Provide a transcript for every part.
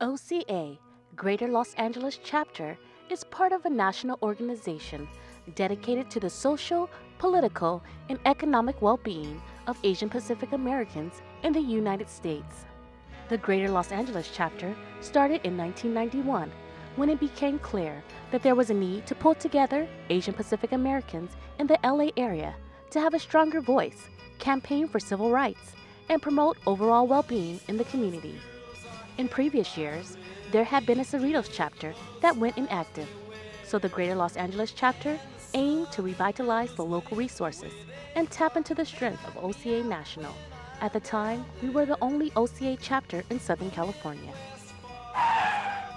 OCA-Greater Los Angeles chapter is part of a national organization dedicated to the social, political, and economic well-being of Asian Pacific Americans in the United States. The Greater Los Angeles chapter started in 1991 when it became clear that there was a need to pull together Asian Pacific Americans in the LA area to have a stronger voice, campaign for civil rights, and promote overall well-being in the community. In previous years, there had been a Cerritos chapter that went inactive, so the Greater Los Angeles chapter aimed to revitalize the local resources and tap into the strength of OCA National. At the time, we were the only OCA chapter in Southern California.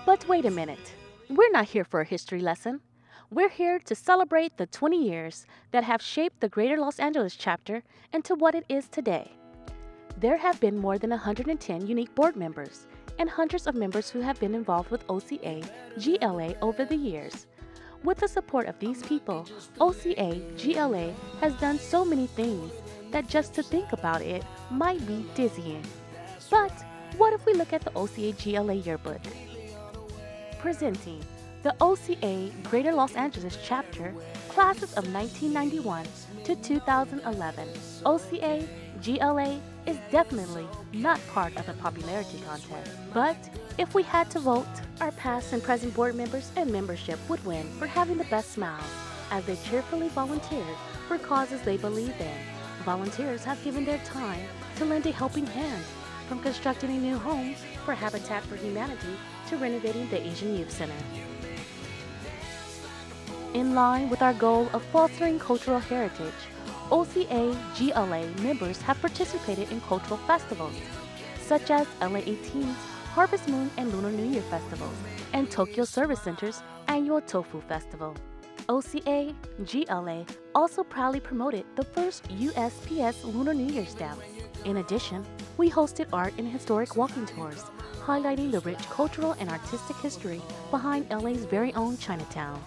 But wait a minute, we're not here for a history lesson. We're here to celebrate the 20 years that have shaped the Greater Los Angeles chapter into what it is today. There have been more than 110 unique board members and hundreds of members who have been involved with OCA-GLA over the years. With the support of these people, OCA-GLA has done so many things that just to think about it might be dizzying. But what if we look at the OCA-GLA yearbook? Presenting the OCA Greater Los Angeles chapter, classes of 1991 to 2011. OCA-GLA is definitely not part of the popularity contest. But if we had to vote, our past and present board members and membership would win for having the best smiles as they cheerfully volunteered for causes they believe in. Volunteers have given their time to lend a helping hand, from constructing a new home for Habitat for Humanity to renovating the Asian Youth Center. In line with our goal of fostering cultural heritage, OCA-GLA members have participated in cultural festivals, such as LA 18's Harvest Moon and Lunar New Year festivals, and Tokyo Service Center's annual Tofu Festival. OCA-GLA also proudly promoted the first USPS Lunar New Year's dance. In addition, we hosted art and historic walking tours, highlighting the rich cultural and artistic history behind LA's very own Chinatown.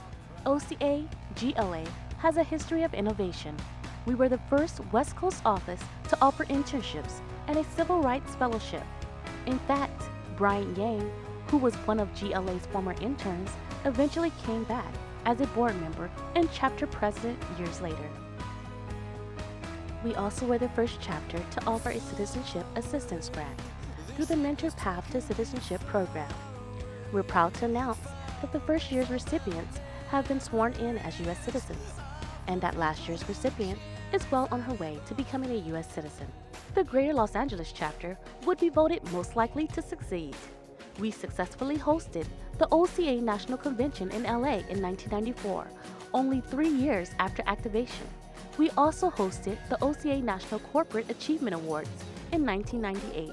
OCA-GLA has a history of innovation. We were the first West Coast office to offer internships and a civil rights fellowship. In fact, Brian Yang, who was one of GLA's former interns, eventually came back as a board member and chapter president years later. We also were the first chapter to offer a citizenship assistance grant through the Mentor Path to Citizenship program. We're proud to announce that the first year's recipients have been sworn in as U.S. citizens, and that last year's recipient is well on her way to becoming a U.S. citizen. The Greater Los Angeles chapter would be voted most likely to succeed. We successfully hosted the OCA National Convention in LA in 1994, only 3 years after activation. We also hosted the OCA National Corporate Achievement Awards in 1998.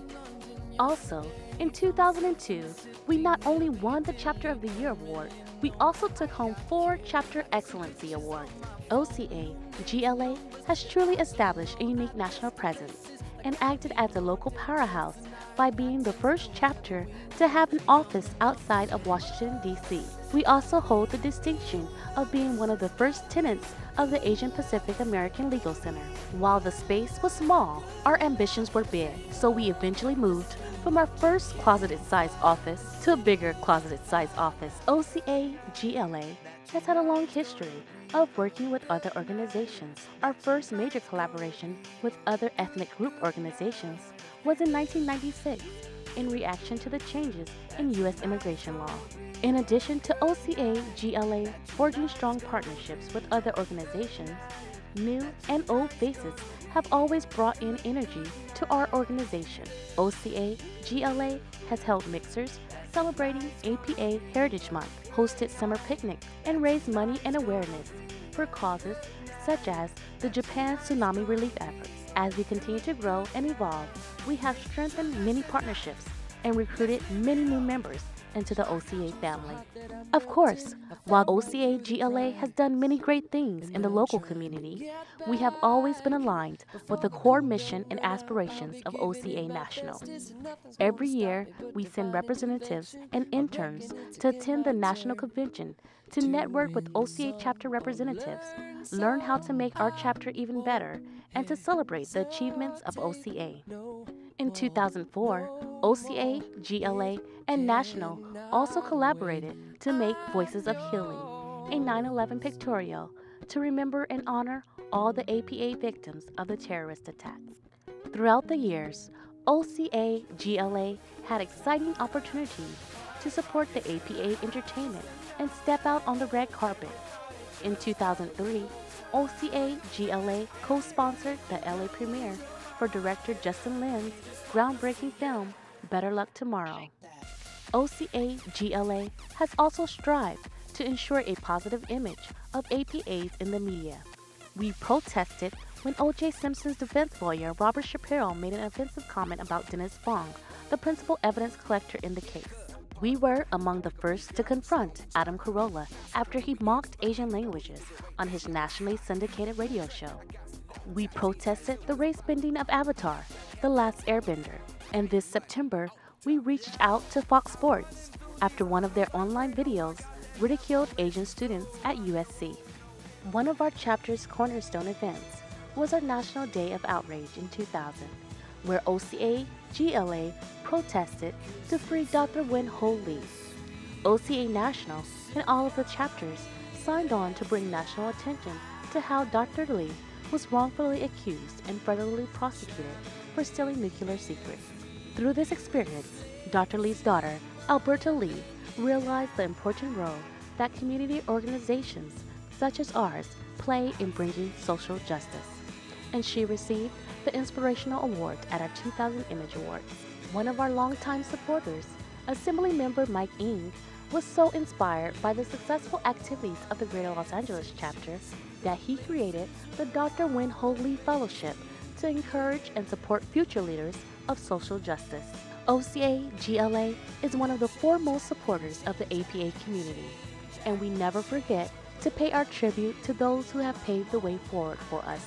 Also, in 2002, we not only won the Chapter of the Year award, we also took home 4 Chapter Excellency Awards. OCA-GLA has truly established a unique national presence and acted as a local powerhouse by being the first chapter to have an office outside of Washington, D.C. We also hold the distinction of being one of the first tenants of the Asian Pacific American Legal Center. While the space was small, our ambitions were big, so we eventually moved from our first closeted-sized office to a bigger closeted-sized office. OCA-GLA has had a long history of working with other organizations. Our first major collaboration with other ethnic group organizations was in 1996 in reaction to the changes in U.S. immigration law. In addition to OCA-GLA forging strong partnerships with other organizations, new and old faces have always brought in energy to our organization. OCA-GLA has held mixers celebrating APA Heritage Month, hosted summer picnics, and raised money and awareness for causes such as the Japan tsunami relief efforts. As we continue to grow and evolve, we have strengthened many partnerships and recruited many new members into the OCA family. Of course, while OCA-GLA has done many great things in the local community, we have always been aligned with the core mission and aspirations of OCA National. Every year, we send representatives and interns to attend the National Convention to network with OCA chapter representatives, learn how to make our chapter even better, and to celebrate the achievements of OCA. In 2004, OCA, GLA, and National also collaborated to make Voices of Healing, a 9/11 pictorial to remember and honor all the APA victims of the terrorist attacks. Throughout the years, OCA, GLA had exciting opportunities to support the APA entertainment and step out on the red carpet. In 2003, OCA, GLA co-sponsored the LA premiere for director Justin Lin's groundbreaking film, Better Luck Tomorrow. OCA, GLA has also strived to ensure a positive image of APAs in the media. We protested when O.J. Simpson's defense lawyer Robert Shapiro made an offensive comment about Dennis Fong, the principal evidence collector in the case. We were among the first to confront Adam Carolla after he mocked Asian languages on his nationally syndicated radio show. We protested the race bending of Avatar, The Last Airbender, and this September, we reached out to Fox Sports after one of their online videos ridiculed Asian students at USC. One of our chapter's cornerstone events was our National Day of Outrage in 2000, where OCA, GLA protested to free Dr. Wen Ho Lee. OCA National and all of the chapters signed on to bring national attention to how Dr. Lee was wrongfully accused and federally prosecuted for stealing nuclear secrets. Through this experience, Dr. Lee's daughter, Alberta Lee, realized the important role that community organizations such as ours play in bringing social justice, and she received the Inspirational Award at our 2000 Image Awards. One of our longtime supporters, Assemblymember Mike Ng, was so inspired by the successful activities of the Greater Los Angeles chapter that he created the Dr. Wen Ho Lee Fellowship to encourage and support future leaders of social justice. OCA GLA is one of the foremost supporters of the APA community, and we never forget to pay our tribute to those who have paved the way forward for us.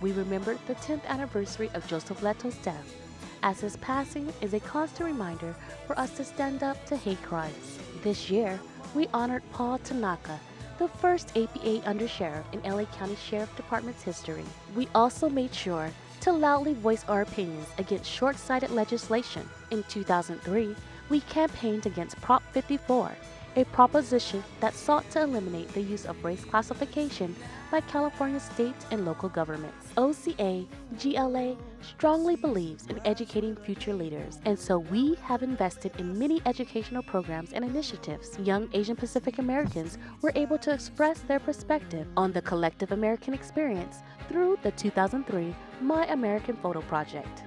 We remember the 10th anniversary of Joseph Leto's death, as his passing is a constant reminder for us to stand up to hate crimes. This year, we honored Paul Tanaka, the first APA undersheriff in LA County Sheriff Department's history. We also made sure to loudly voice our opinions against short-sighted legislation. In 2003, we campaigned against Prop 54, a proposition that sought to eliminate the use of race classification by California state and local governments. OCA GLA strongly believes in educating future leaders, and so we have invested in many educational programs and initiatives. Young Asian Pacific Americans were able to express their perspective on the collective American experience through the 2003 My American Photo Project.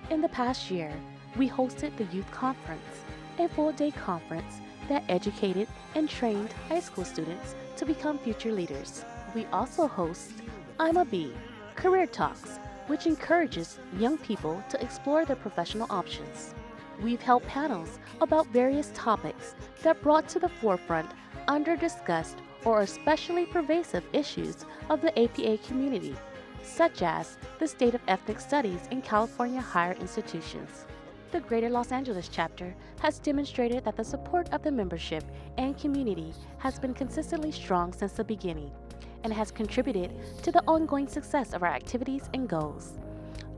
In the past year, we hosted the Youth Conference, a full-day conference that educated and trained high school students to become future leaders. We also host I'm a Bee, Career Talks, which encourages young people to explore their professional options. We've held panels about various topics that brought to the forefront under-discussed or especially pervasive issues of the APA community, such as the state of ethnic studies in California higher institutions. The Greater Los Angeles chapter has demonstrated that the support of the membership and community has been consistently strong since the beginning and has contributed to the ongoing success of our activities and goals.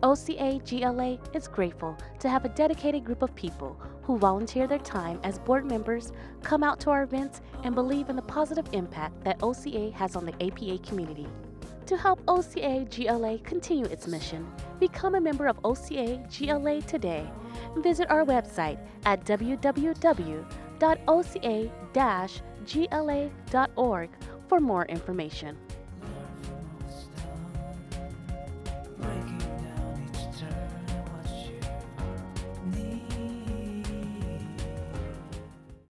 OCA GLA is grateful to have a dedicated group of people who volunteer their time as board members, come out to our events, and believe in the positive impact that OCA has on the APA community. To help OCA GLA continue its mission, become a member of OCA GLA today. Visit our website at www.oca-gla.org for more information.